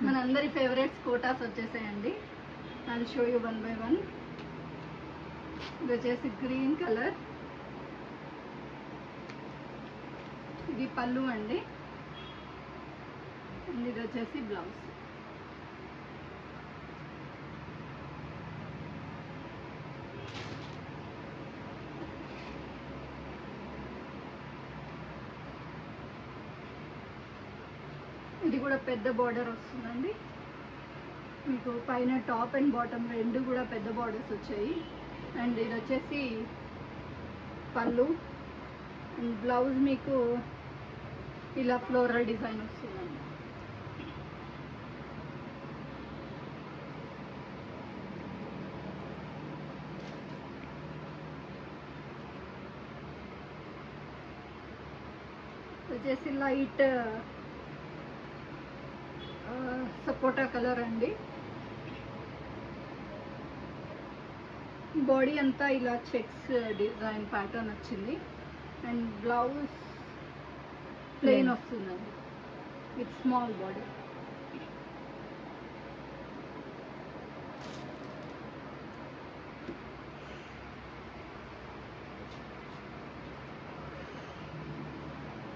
మనందరి ఫేవరెట్స్ కోటాస్ వచ్చేసాయండి. I show you one by one. ఇది వచ్చేసి గ్రీన్ కలర్, ఇది పళ్ళు అండి, ఇది వచ్చేసి బ్లౌజ్. ఇది కూడా పెద్ద బార్డర్ వస్తుందండి మీకు, పైన టాప్ అండ్ బాటమ్ రెండు కూడా పెద్ద బార్డర్స్ వచ్చాయి. అండ్ ఇది వచ్చేసి పళ్ళు అండ్ బ్లౌజ్ మీకు ఇలా ఫ్లోరల్ డిజైన్ వస్తుందండి. వచ్చేసి లైట్ సపోటా కలర్ అండి. బాడీ అంతా ఇలా చెక్స్ డిజైన్ ప్యాటర్న్ వచ్చింది అండ్ బ్లౌజ్ ప్లెయిన్ వస్తుందండి విత్ స్మాల్ బాడీ.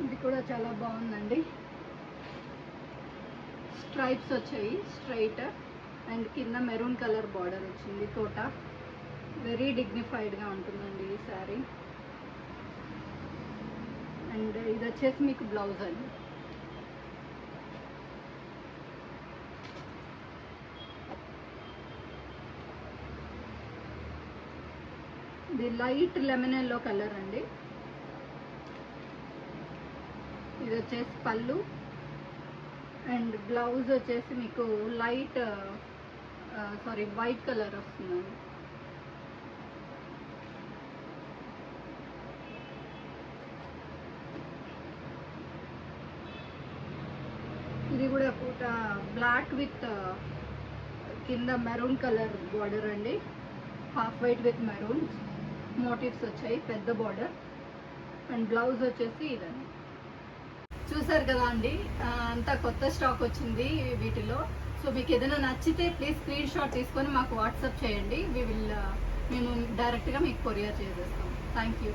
ఇది కూడా చాలా బాగుందండి. స్ట్రైప్స్ వచ్చాయి స్ట్రైట్ అండ్ కింద మెరూన్ కలర్ బార్డర్ వచ్చింది తోట. వెరీ డిగ్నిఫైడ్గా ఉంటుందండి ఈ శారీ. అండ్ ఇది వచ్చేసి మీకు బ్లౌజ్ అండి. ఇది లైట్ లెమన్ ఎల్లో కలర్ అండి. ఇది వచ్చేసి పళ్ళు అండ్ బ్లౌజ్ వచ్చేసి మీకు లైట్ వైట్ కలర్ వస్తుందండి. ఇది కూడా పూట బ్లాక్ విత్ కింద మెరూన్ కలర్ బార్డర్ అండి. Half white with maroon motives వచ్చాయి, పెద్ద బార్డర్. అండ్ బ్లౌజ్ వచ్చేసి ఇదండి. చూసారు కదా అండి, అంతా కొత్త స్టాక్ వచ్చింది వీటిలో. సో మీకు ఏదైనా నచ్చితే ప్లీజ్ స్క్రీన్ షాట్ తీసుకొని మాకు వాట్సాప్ చేయండి. మేము డైరెక్ట్గా మీకు కొరియర్ చేసేస్తాం. Thank you.